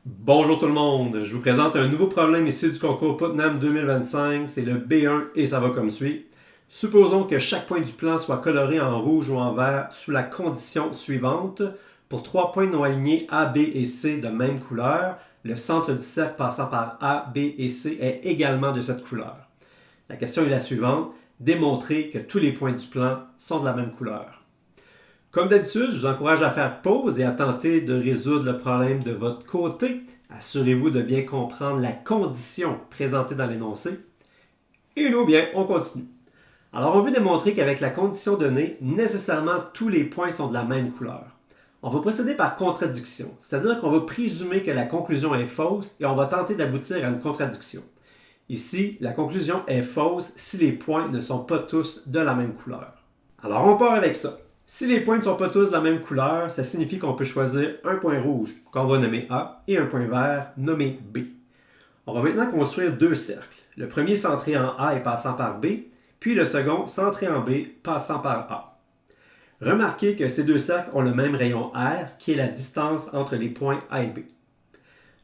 Bonjour tout le monde, je vous présente un nouveau problème ici du concours Putnam 2025, c'est le B1 et ça va comme suit. Supposons que chaque point du plan soit coloré en rouge ou en vert sous la condition suivante. Pour 3 points non alignés A, B et C de même couleur, le centre du cercle passant par A, B et C est également de cette couleur. La question est la suivante, démontrer que tous les points du plan sont de la même couleur. Comme d'habitude, je vous encourage à faire pause et à tenter de résoudre le problème de votre côté. Assurez-vous de bien comprendre la condition présentée dans l'énoncé. Et nous, bien, on continue. Alors, on veut démontrer qu'avec la condition donnée, nécessairement tous les points sont de la même couleur. On va procéder par contradiction, c'est-à-dire qu'on va présumer que la conclusion est fausse et on va tenter d'aboutir à une contradiction. Ici, la conclusion est fausse si les points ne sont pas tous de la même couleur. Alors, on part avec ça. Si les points ne sont pas tous de la même couleur, ça signifie qu'on peut choisir un point rouge qu'on va nommer A et un point vert nommé B. On va maintenant construire deux cercles. Le premier centré en A et passant par B, puis le second centré en B passant par A. Remarquez que ces deux cercles ont le même rayon R, qui est la distance entre les points A et B.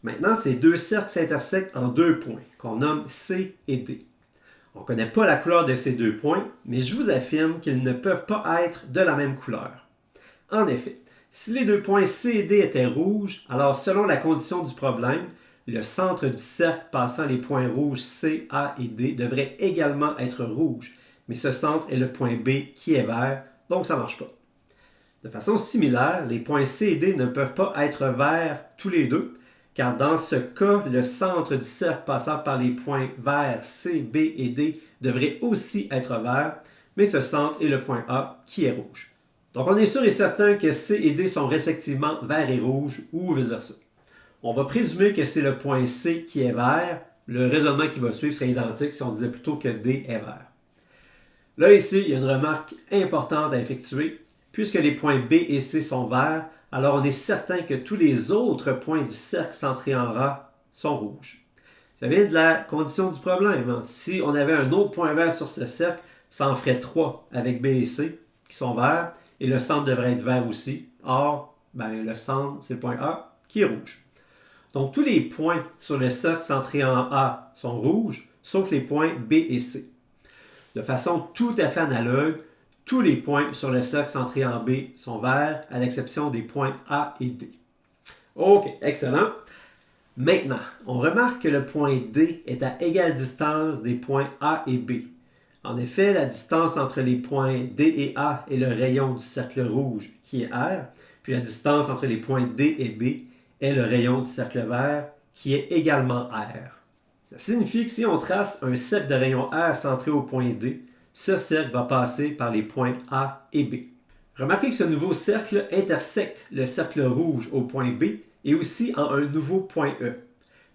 Maintenant, ces deux cercles s'intersectent en deux points, qu'on nomme C et D. On ne connaît pas la couleur de ces deux points, mais je vous affirme qu'ils ne peuvent pas être de la même couleur. En effet, si les deux points C et D étaient rouges, alors selon la condition du problème, le centre du cercle passant les points rouges C, A et D devrait également être rouge, mais ce centre est le point B qui est vert, donc ça ne marche pas. De façon similaire, les points C et D ne peuvent pas être verts tous les deux, car dans ce cas, le centre du cercle passant par les points verts C, B et D devrait aussi être vert, mais ce centre est le point A qui est rouge. Donc on est sûr et certain que C et D sont respectivement vert et rouge ou vice-versa. On va présumer que c'est le point C qui est vert. Le raisonnement qui va suivre serait identique si on disait plutôt que D est vert. Là ici, il y a une remarque importante à effectuer. Puisque les points B et C sont verts, alors on est certain que tous les autres points du cercle centré en A sont rouges. Ça vient de la condition du problème. Hein? Si on avait un autre point vert sur ce cercle, ça en ferait 3 avec B et C qui sont verts, et le centre devrait être vert aussi. Or, le centre, c'est le point A qui est rouge. Donc, tous les points sur le cercle centré en A sont rouges, sauf les points B et C. De façon tout à fait analogue, tous les points sur le cercle centré en B sont verts, à l'exception des points A et D. OK, excellent. Maintenant, on remarque que le point D est à égale distance des points A et B. En effet, la distance entre les points D et A est le rayon du cercle rouge, qui est R, puis la distance entre les points D et B est le rayon du cercle vert, qui est également R. Ça signifie que si on trace un cercle de rayon R centré au point D, ce cercle va passer par les points A et B. Remarquez que ce nouveau cercle intersecte le cercle rouge au point B et aussi en un nouveau point E.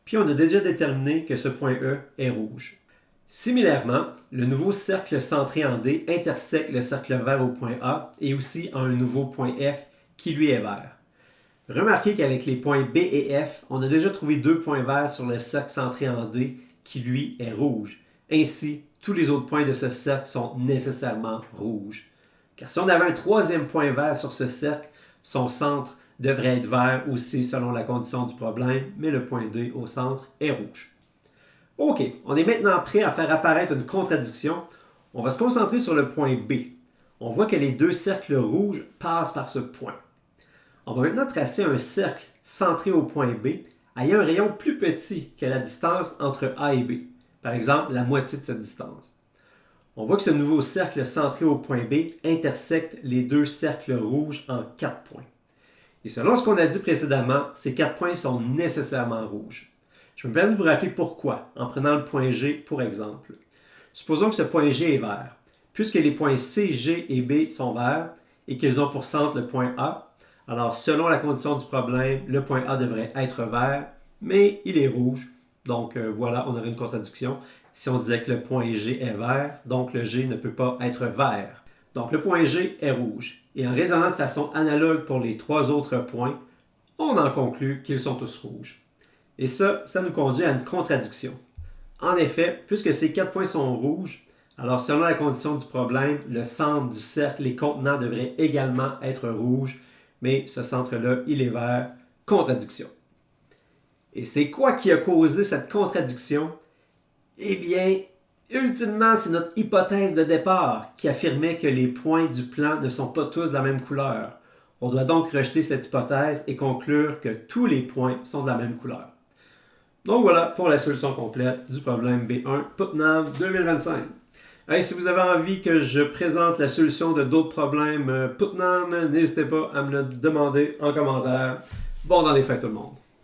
Puis on a déjà déterminé que ce point E est rouge. Similairement, le nouveau cercle centré en D intersecte le cercle vert au point A et aussi en un nouveau point F qui lui est vert. Remarquez qu'avec les points B et F, on a déjà trouvé deux points verts sur le cercle centré en D qui lui est rouge. Ainsi, tous les autres points de ce cercle sont nécessairement rouges. Car si on avait un troisième point vert sur ce cercle, son centre devrait être vert aussi selon la condition du problème, mais le point D au centre est rouge. OK, on est maintenant prêt à faire apparaître une contradiction. On va se concentrer sur le point B. On voit que les deux cercles rouges passent par ce point. On va maintenant tracer un cercle centré au point B ayant un rayon plus petit que la distance entre A et B. Par exemple, la moitié de cette distance. On voit que ce nouveau cercle centré au point B intersecte les deux cercles rouges en 4 points. Et selon ce qu'on a dit précédemment, ces 4 points sont nécessairement rouges. Je me permets de vous rappeler pourquoi, en prenant le point G pour exemple. Supposons que ce point G est vert. Puisque les points C, G et B sont verts et qu'ils ont pour centre le point A, alors selon la condition du problème, le point A devrait être vert, mais il est rouge. Donc voilà, on aurait une contradiction. Si on disait que le point G est vert, donc le G ne peut pas être vert. Donc le point G est rouge. Et en raisonnant de façon analogue pour les 3 autres points, on en conclut qu'ils sont tous rouges. Et ça nous conduit à une contradiction. En effet, puisque ces 4 points sont rouges, alors selon la condition du problème, le centre du cercle, les contenants devraient également être rouges, mais ce centre-là, il est vert. Contradiction. Et c'est quoi qui a causé cette contradiction? Eh bien, ultimement, c'est notre hypothèse de départ qui affirmait que les points du plan ne sont pas tous de la même couleur. On doit donc rejeter cette hypothèse et conclure que tous les points sont de la même couleur. Donc voilà pour la solution complète du problème B1 Putnam 2025. Hey, si vous avez envie que je présente la solution de d'autres problèmes Putnam, n'hésitez pas à me le demander en commentaire. Bon dans les fêtes tout le monde.